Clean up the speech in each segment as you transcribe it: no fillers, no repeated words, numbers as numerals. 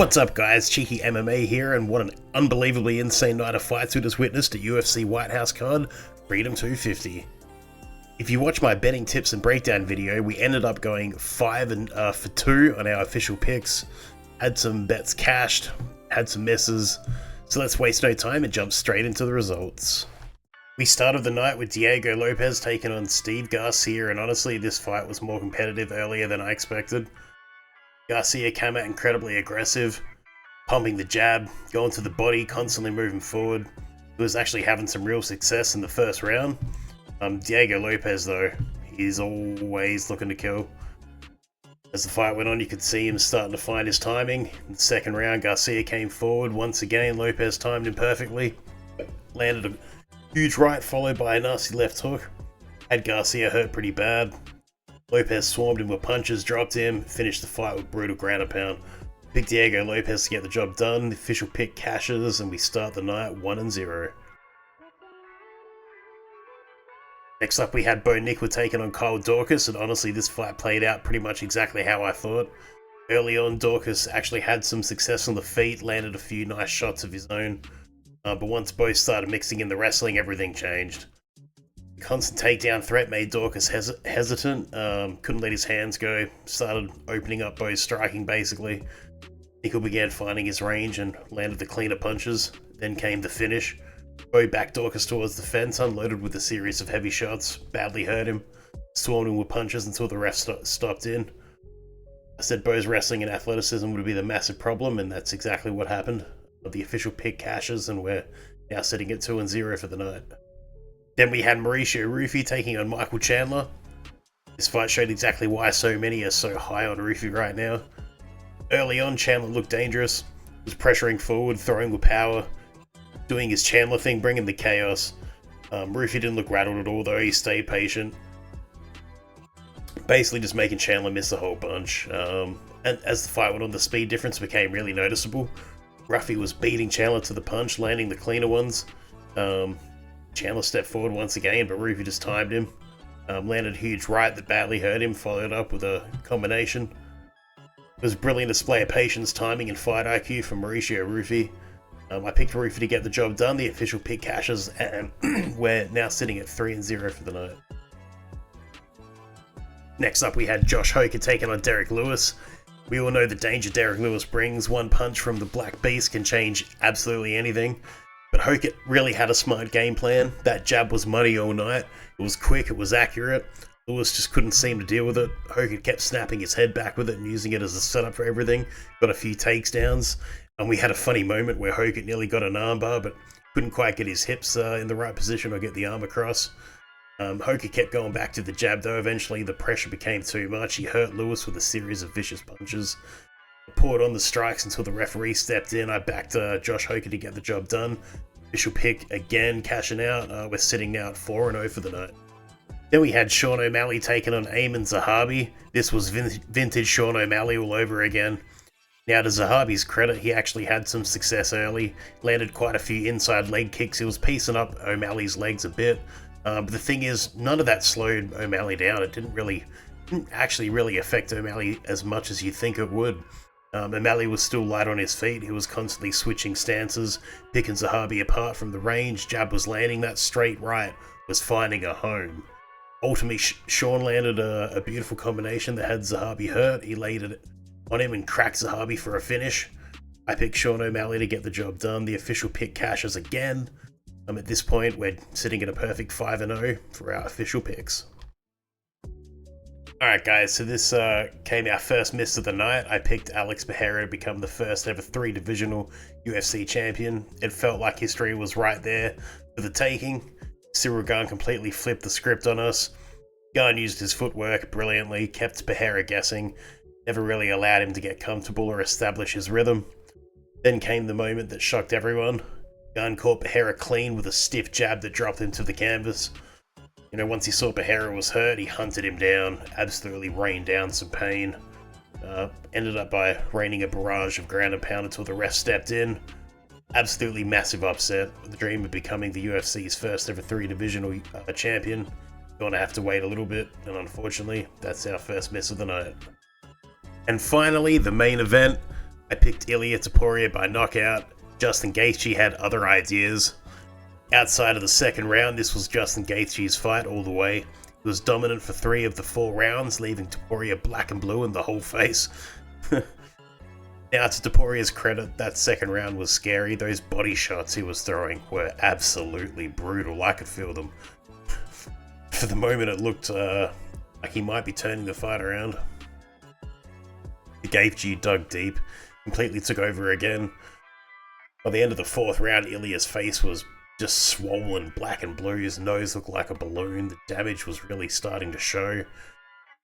What's up guys, CheekyMMA here, and what an unbelievably insane night of fights we just witnessed at UFC White House card Freedom 250. If you watch my betting tips and breakdown video, we ended up going 5 for 2 on our official picks, had some bets cashed, had some misses, so let's waste no time and jump straight into the results. We started the night with Diego Lopes taking on Steve Garcia, and honestly this fight was more competitive earlier than I expected. Garcia came out incredibly aggressive, pumping the jab, going to the body, constantly moving forward. He was actually having some real success in the first round. Diego Lopes though, he's always looking to kill. As the fight went on, you could see him starting to find his timing. In the second round, Garcia came forward. Once again, Lopes timed him perfectly. Landed a huge right followed by a nasty left hook. Had Garcia hurt pretty bad. Lopes swarmed him with punches, dropped him, finished the fight with brutal ground and pound. Picked Diego Lopes to get the job done. The official pick cashes, and we start the night 1-0. Next up, we had Nickal taking on Daukaus, and honestly, this fight played out pretty much exactly how I thought. Early on, Daukaus actually had some success on the feet, landed a few nice shots of his own, but once both started mixing in the wrestling, everything changed. The constant takedown threat made Daukaus hesitant, couldn't let his hands go, started opening up Bo's striking basically. Nickal began finding his range and landed the cleaner punches, then came the finish. Bo backed Daukaus towards the fence, unloaded with a series of heavy shots, badly hurt him, swarmed him with punches until the ref stopped in. I said Bo's wrestling and athleticism would be the massive problem, and that's exactly what happened. The official pick cashes, and we're now sitting at 2-0 for the night. Then we had Mauricio Ruffy taking on Chandler. This fight showed exactly why so many are so high on Ruffy right now. Early on, Chandler looked dangerous, was pressuring forward, throwing with power, doing his Chandler thing, bringing the chaos. Ruffy didn't look rattled at all though, he stayed patient. Basically just making Chandler miss the whole bunch. And as the fight went on, the speed difference became really noticeable. Ruffy was beating Chandler to the punch, landing the cleaner ones. Chandler stepped forward once again, but Ruffy just timed him. Landed a huge right that badly hurt him, followed up with a combination. It was a brilliant display of patience, timing, and fight IQ from Mauricio Ruffy. I picked Ruffy to get the job done. The official pick cashes, and we're now sitting at 3-0 for the night. Next up, we had Josh Hokit taking on Derrick Lewis. We all know the danger Derrick Lewis brings. One punch from the Black Beast can change absolutely anything. But Hokit really had a smart game plan. That jab was muddy all night. It was quick, it was accurate. Lewis just couldn't seem to deal with it. Hokit kept snapping his head back with it and using it as a setup for everything. Got a few takedowns. And we had a funny moment where Hokit nearly got an armbar, but couldn't quite get his hips in the right position or get the arm across. Hokit kept going back to the jab though. Eventually the pressure became too much. He hurt Lewis with a series of vicious punches. Poured on the strikes until the referee stepped in. I backed Josh Hokit to get the job done. Official pick again, cashing out. We're sitting now at 4-0 for the night. Then we had Sean O'Malley taking on Aiemann Zahabi. This was vintage Sean O'Malley all over again. Now to Zahabi's credit, he actually had some success early. Landed quite a few inside leg kicks. He was piecing up O'Malley's legs a bit. But the thing is, none of that slowed O'Malley down. It didn't actually really affect O'Malley as much as you think it would. O'Malley was still light on his feet. He was constantly switching stances, picking Zahabi apart from the range. Jab was landing, that straight right was finding a home. Ultimately, Sean landed a beautiful combination that had Zahabi hurt. He laid it on him and cracked Zahabi for a finish. I picked Sean O'Malley to get the job done. The official pick cashes again. At this point, we're sitting at a perfect 5-0 for our official picks. Alright guys, so this came our first miss of the night. I picked Alex Pereira to become the first ever 3-divisional UFC champion. It felt like history was right there for the taking. Ciryl Gane completely flipped the script on us. Gane used his footwork brilliantly, kept Pereira guessing, never really allowed him to get comfortable or establish his rhythm. Then came the moment that shocked everyone. Gane caught Pereira clean with a stiff jab that dropped him to the canvas. Once he saw Pereira was hurt, he hunted him down, absolutely rained down some pain. Ended up by raining a barrage of ground and pound until the ref stepped in. Absolutely massive upset. The dream of becoming the UFC's first ever 3-divisional champion. Gonna have to wait a little bit, and unfortunately, that's our first miss of the night. And finally, the main event. I picked Ilia Topuria by knockout. Justin Gaethje had other ideas. Outside of the second round, this was Justin Gaethje's fight all the way. He was dominant for 3 of the 4 rounds, leaving Topuria black and blue in the whole face. Now, to Topuria's credit, that second round was scary. Those body shots he was throwing were absolutely brutal. I could feel them. For the moment, it looked like he might be turning the fight around. Gaethje dug deep, completely took over again. By the end of the 4th round, Ilia's face was just swollen black and blue. His nose looked like a balloon. The damage was really starting to show.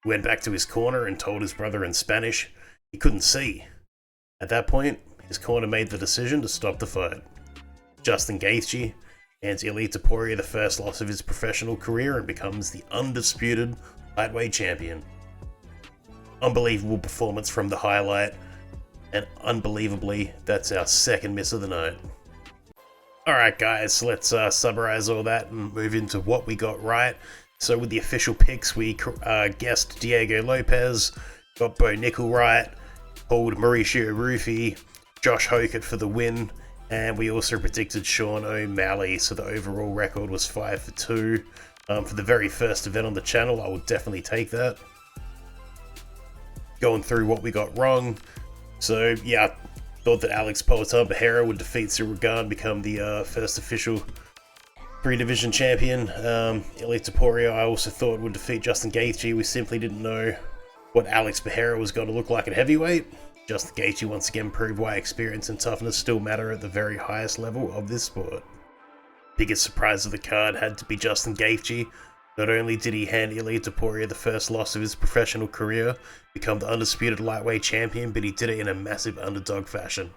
He went back to his corner and told his brother in Spanish he couldn't see. At that point, his corner made the decision to stop the fight. Justin Gaethje hands Ilia Topuria the first loss of his professional career and becomes the undisputed lightweight champion. Unbelievable performance from the highlight, and unbelievably, that's our second miss of the night. Alright guys, let's summarize all that and move into what we got right. So with the official picks, we guessed Diego Lopes, got Bo Nickal right, pulled Mauricio Ruffy, Josh Hokit for the win, and we also predicted Sean O'Malley, so the overall record was 5 for 2. For the very first event on the channel, I would definitely take that. Going through what we got wrong, so yeah, I thought that Alex Pereira would defeat Ciryl Gane, become the first official 3-division champion. Ilia Topuria I also thought would defeat Justin Gaethje. We simply didn't know what Alex Pereira was going to look like at heavyweight. Justin Gaethje once again proved why experience and toughness still matter at the very highest level of this sport. Biggest surprise of the card had to be Justin Gaethje. Not only did he hand Ilia Topuria the first loss of his professional career, become the undisputed lightweight champion, but he did it in a massive underdog fashion.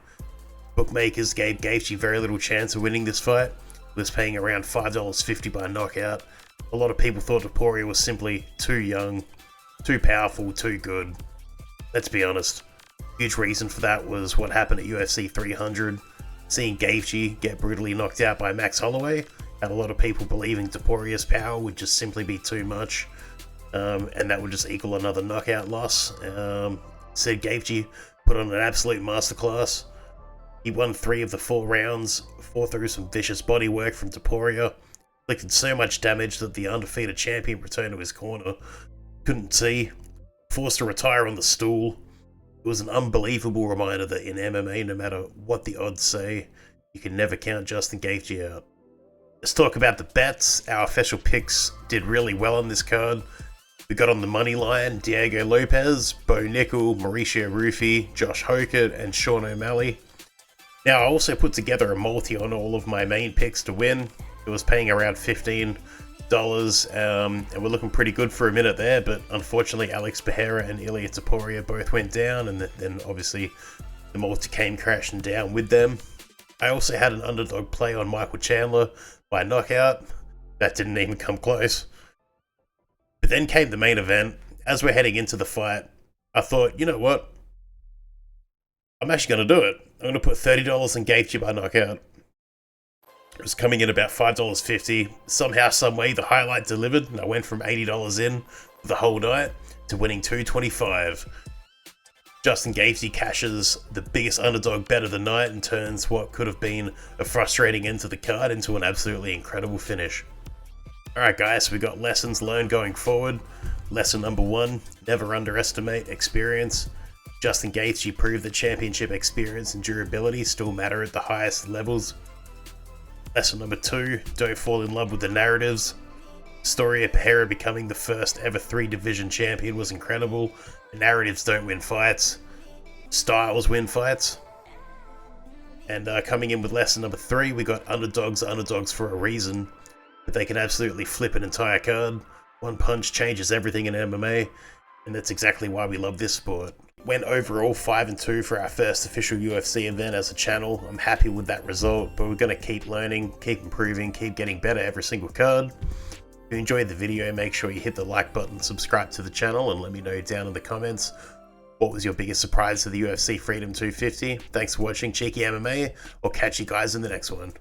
Bookmakers gave Gaethje very little chance of winning this fight. He was paying around $5.50 by knockout. A lot of people thought Topuria was simply too young, too powerful, too good. Let's be honest. Huge reason for that was what happened at UFC 300. Seeing Gaethje get brutally knocked out by Max Holloway had a lot of people believing Topuria's power would just simply be too much, and that would just equal another knockout loss. Said Gaethje put on an absolute masterclass. He won 3 of the 4 rounds, fought through some vicious body work from Topuria, inflicted so much damage that the undefeated champion returned to his corner. Couldn't see, forced to retire on the stool. It was an unbelievable reminder that in MMA, no matter what the odds say, you can never count Justin Gaethje out. Let's talk about the bets. Our official picks did really well on this card. We got on the money line Diego Lopes, Bo Nickal, Mauricio Ruffy, Josh Hokit, and Sean O'Malley. Now I also put together a multi on all of my main picks to win. It was paying around $15. And we're looking pretty good for a minute there, but unfortunately Alex Pereira and Ilia Topuria both went down, and then obviously the multi came crashing down with them. I also had an underdog play on Michael Chandler by knockout. That didn't even come close. But then came the main event. As we're heading into the fight, I thought, you know what? I'm actually going to do it. I'm going to put $30 on Gaethje by knockout. It was coming in about $5.50. Somehow, someway, the highlight delivered, and I went from $80 in for the whole night to winning $225. Justin Gaethje cashes the biggest underdog bet of the night and turns what could have been a frustrating end to the card into an absolutely incredible finish. Alright guys, we got lessons learned going forward. Lesson number 1, never underestimate experience. Justin Gaethje proved that championship experience and durability still matter at the highest levels. Lesson number 2, don't fall in love with the narratives. The story of Pereira becoming the first ever 3-division champion was incredible. The narratives don't win fights. Styles win fights. And coming in with lesson number 3, we got underdogs are underdogs for a reason. But they can absolutely flip an entire card. One punch changes everything in MMA. And that's exactly why we love this sport. Went overall 5-2 for our first official UFC event as a channel. I'm happy with that result, but we're going to keep learning, keep improving, keep getting better every single card. If you enjoyed the video, make sure you hit the like button, subscribe to the channel, and let me know down in the comments what was your biggest surprise of the UFC Freedom 250. Thanks for watching CheekyMMA. I'll catch you guys in the next one.